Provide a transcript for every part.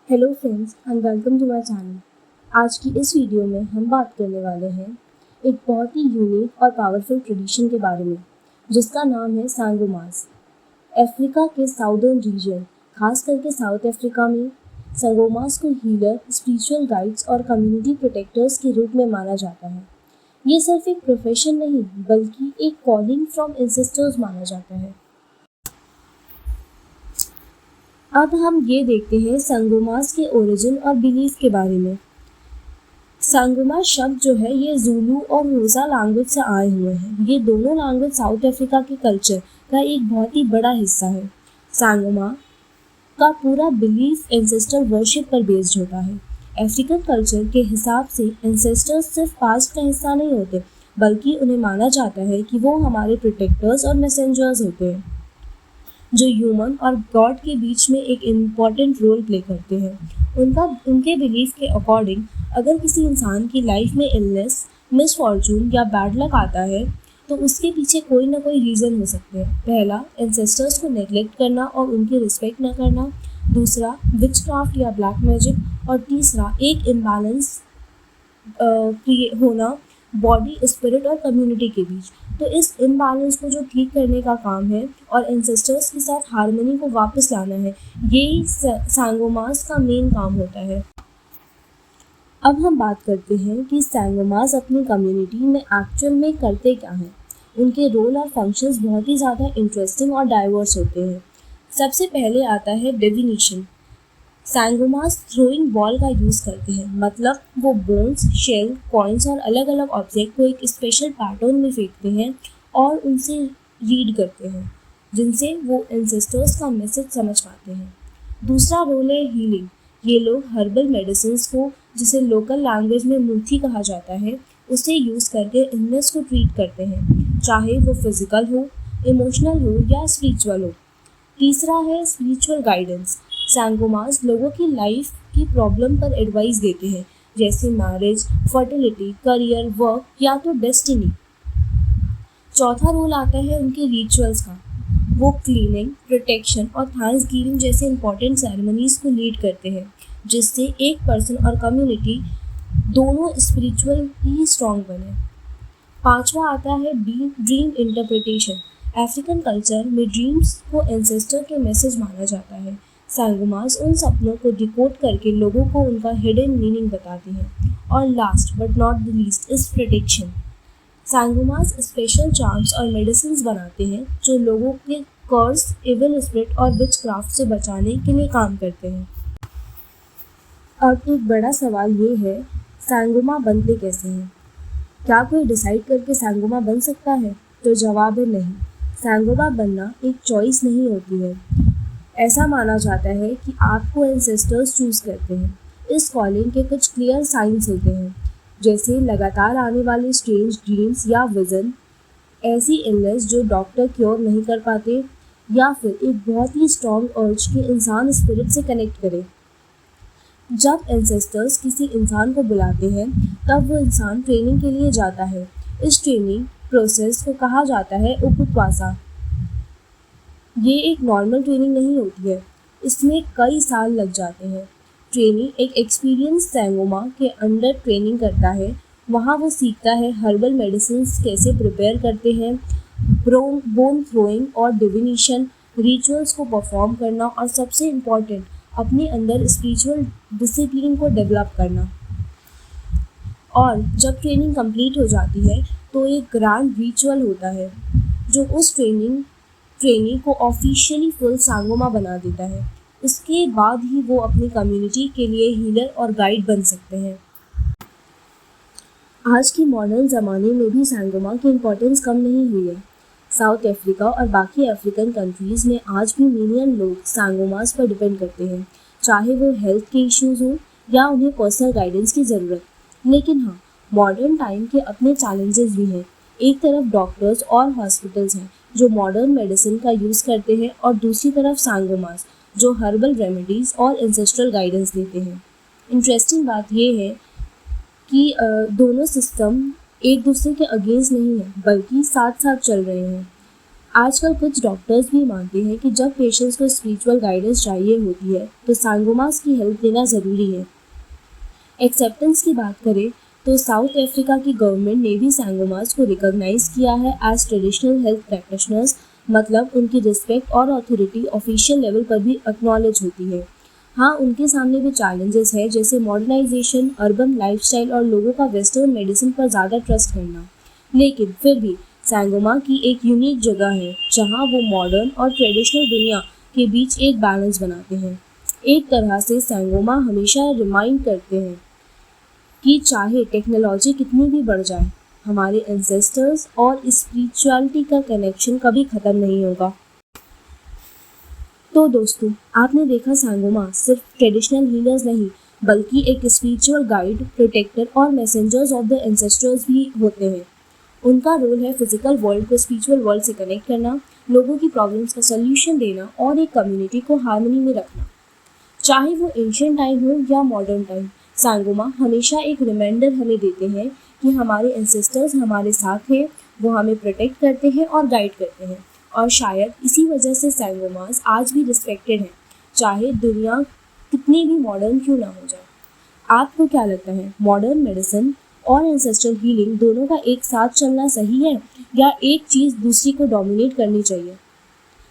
Hello friends and welcome to my channel. आज की इस वीडियो में हम बात करने वाले हैं एक बहुत ही यूनिक और पावरफुल ट्रेडिशन के बारे में जिसका नाम है सांगोमास। अफ्रीका के साउदर्न रीजन, खास करके साउथ अफ्रीका में सांगोमास को हीलर, स्पिरिचुअल गाइड्स और कम्युनिटी प्रोटेक्टर्स के रूप में माना जाता है। ये सिर्फ एक प्रोफेशन नहीं बल्कि एक कॉलिंग फ्रॉम एंसेस्टर्स माना जाता है। अब हम ये देखते हैं संगोमास के ओरिजिन और बिलीफ के बारे में। संगोमास शब्द जो है ये ज़ूलू और होसा लैंग्वेज से आए हुए हैं। ये दोनों लैंग्वेज साउथ अफ्रीका के कल्चर का एक बहुत ही बड़ा हिस्सा है। संगोमा का पूरा बिलीफ एंसेस्टर वर्शिप पर बेस्ड होता है। अफ्रीकन कल्चर के हिसाब से एंसेस्टर्स सिर्फ पास्ट का हिस्सा नहीं होते बल्कि उन्हें माना जाता है कि वो हमारे प्रोटेक्टर्स और मैसेंजर्स होते हैं जो ह्यूमन और गॉड के बीच में एक इम्पॉर्टेंट रोल प्ले करते हैं। उनके बिलीफ के अकॉर्डिंग अगर किसी इंसान की लाइफ में इलनेस, मिसफॉर्चून या बैड लक आता है तो उसके पीछे कोई ना कोई रीज़न हो सकते हैं। पहला, एंसेस्टर्स को नेग्लेक्ट करना और उनकी रिस्पेक्ट न करना। दूसरा, विचक्राफ्ट या ब्लैक मैजिक। और तीसरा, एक इम्बैलेंस होना बॉडी, स्पिरिट और कम्युनिटी के बीच। तो इस इम्बैलेंस को जो ठीक करने का काम है और एंसेस्टर्स के साथ हार्मनी को वापस लाना है, यही सांगोमास का मेन काम होता है। अब हम बात करते हैं कि सांगोमास अपनी कम्युनिटी में एक्चुअल में करते क्या हैं। उनके रोल और फंक्शंस बहुत ही ज़्यादा इंटरेस्टिंग और डाइवर्स होते हैं। सबसे पहले आता है डिविनेशन। सांगोमास थ्रोइंग बॉल का यूज़ करते हैं, मतलब वो बोन्स, शेल, कॉइन्स और अलग अलग ऑब्जेक्ट को एक स्पेशल पैटर्न में फेंकते हैं और उनसे रीड करते हैं जिनसे वो एंसेस्टर्स का मैसेज समझ पाते हैं। दूसरा रोल है हीलिंग। ये लोग हर्बल मेडिसिन को, जिसे लोकल लैंग्वेज में मुल्थी कहा जाता है, उसे यूज़ करके इलनेस को ट्रीट करते हैं, चाहे वो फिजिकल हो, इमोशनल हो या स्पिरिचुअल हो। तीसरा है स्पिरिचुअल गाइडेंस। सांगोमास लोगों की लाइफ की प्रॉब्लम पर एडवाइस देते हैं, जैसे मैरिज, फर्टिलिटी, करियर, वर्क या तो डेस्टिनी। चौथा रोल आता है उनके रिचुअल्स का। वो क्लीनिंग, प्रोटेक्शन और थैंक्स गिविंग जैसे इंपॉर्टेंट सेरेमनीज को लीड करते हैं, जिससे एक पर्सन और कम्युनिटी दोनों स्पिरिचुअली स्ट्रॉन्ग बने। पांचवा आता है ड्रीम इंटरप्रिटेशन। अफ्रीकन कल्चर में ड्रीम्स को एंसेस्टर के मैसेज माना जाता है। सांगोमास उन सपनों को डिकोड करके लोगों को उनका हिडन मीनिंग बताते हैं। और last but not the least is protection. Sangomas special charms और मेडिसिन बनाते हैं जो लोगों के कर्स, इविल स्पिरिट और विचक्राफ्ट से बचाने के लिए काम करते हैं। अब एक बड़ा सवाल ये है, सांगोमा बनते कैसे हैं? क्या कोई डिसाइड करके सांगोमा बन सकता है? तो जवाब है नहीं। सांगोमा बनना एक चॉइस नहीं होती है। ऐसा माना जाता है कि आपको एंसेस्टर्स चूज करते हैं। इस कॉलिंग के कुछ क्लियर साइंस होते हैं, जैसे लगातार आने वाले स्ट्रेंज ड्रीम्स या विजन, ऐसी इलनेस जो डॉक्टर क्योर नहीं कर पाते, या फिर एक बहुत ही स्ट्रॉन्ग अर्ज कि इंसान स्पिरिट से कनेक्ट करे। जब एंसेस्टर्स किसी इंसान को बुलाते हैं तब वो इंसान ट्रेनिंग के लिए जाता है। इस ट्रेनिंग प्रोसेस को कहा जाता है उपुत्वासा। ये एक नॉर्मल ट्रेनिंग नहीं होती है, इसमें कई साल लग जाते हैं। ट्रेनिंग एक एक्सपीरियंस सांगोमा के अंडर ट्रेनिंग करता है। वहाँ वो सीखता है हर्बल मेडिसिन कैसे प्रिपेयर करते हैं, बोन थ्रोइंग और डिविनेशन, रिचुअल्स को परफॉर्म करना और सबसे इम्पॉर्टेंट अपने अंदर स्पिरिचुअल डिसिप्लिन को डेवलप करना। और जब ट्रेनिंग कंप्लीट हो जाती है तो एक ग्रैंड रिचुअल होता है जो उस ट्रेनी को ऑफिशियली फुल सांगोमा बना देता है। उसके बाद ही वो अपनी कम्युनिटी के लिए हीलर और गाइड बन सकते हैं। आज के मॉडर्न ज़माने में भी सांगोमा की इम्पोर्टेंस कम नहीं हुई है। साउथ अफ्रीका और बाकी अफ्रीकन कंट्रीज़ में आज भी मिलियन लोग सांगोमास पर डिपेंड करते हैं, चाहे वो हेल्थ के इश्यूज़ हों या उन्हें पर्सनल गाइडेंस की ज़रूरत। लेकिन हाँ, मॉडर्न टाइम के अपने चैलेंजेस भी हैं। एक तरफ डॉक्टर्स और हॉस्पिटल्स हैं जो मॉडर्न मेडिसिन का यूज़ करते हैं, और दूसरी तरफ सांगोमास जो हर्बल रेमेडीज़ और एंसेस्ट्रल गाइडेंस देते हैं। इंटरेस्टिंग बात यह है कि दोनों सिस्टम एक दूसरे के अगेंस्ट नहीं है बल्कि साथ साथ चल रहे हैं। आजकल कुछ डॉक्टर्स भी मानते हैं कि जब पेशेंट्स को स्पिरिचुअल गाइडेंस चाहिए होती है तो सांगोमास की हेल्प लेना ज़रूरी है। एक्सेप्टेंस की बात करें तो साउथ अफ्रीका की गवर्नमेंट ने भी सांगोमास को रिकॉग्नाइज किया है एज ट्रेडिशनल हेल्थ प्रैक्टिशनर्स, मतलब उनकी रिस्पेक्ट और अथॉरिटी ऑफिशियल लेवल पर भी एक्नॉलेज होती है। हाँ, उनके सामने भी चैलेंजेस है, जैसे मॉडर्नाइजेशन, अर्बन लाइफस्टाइल और लोगों का वेस्टर्न मेडिसिन पर ज़्यादा ट्रस्ट करना। लेकिन फिर भी सांगोमा की एक यूनिक जगह है जहाँ वो मॉडर्न और ट्रेडिशनल दुनिया के बीच एक बैलेंस बनाते हैं। एक तरह से सांगोमा हमेशा रिमाइंड करते हैं कि चाहे टेक्नोलॉजी कितनी भी बढ़ जाए, हमारे एंसेस्टर्स और स्पिरिचुअलिटी का कनेक्शन कभी ख़त्म नहीं होगा। तो दोस्तों, आपने देखा सांगोमा सिर्फ ट्रेडिशनल हीलर्स नहीं बल्कि एक स्पिरिचुअल गाइड, प्रोटेक्टर और मैसेंजर्स ऑफ द एंसेस्टर्स भी होते हैं। उनका रोल है फिजिकल वर्ल्ड को स्पिरिचुअल वर्ल्ड से कनेक्ट करना, लोगों की प्रॉब्लम्स का सल्यूशन देना और एक कम्युनिटी को हार्मनी में रखना। चाहे वो एंशिएंट टाइम हो या मॉडर्न टाइम, सांगोमा हमेशा एक रिमाइंडर हमें देते हैं कि हमारे एंसेस्टर्स हमारे साथ हैं, वो हमें प्रोटेक्ट करते हैं और गाइड करते हैं। और शायद इसी वजह से सांगोमास आज भी रिस्पेक्टेड हैं, चाहे दुनिया कितनी भी मॉडर्न क्यों ना हो जाए। आपको क्या लगता है, मॉडर्न मेडिसिन और एंसेस्ट्रल हीलिंग दोनों का एक साथ चलना सही है या एक चीज़ दूसरी को डोमिनेट करनी चाहिए?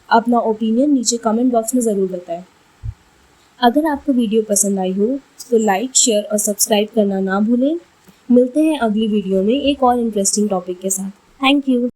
अपना ओपिनियन नीचे कमेंट बॉक्स में ज़रूर बताएं। अगर आपको वीडियो पसंद आई हो तो लाइक, शेयर और सब्सक्राइब करना ना भूलें। मिलते हैं अगली वीडियो में एक और इंटरेस्टिंग टॉपिक के साथ। Thank you.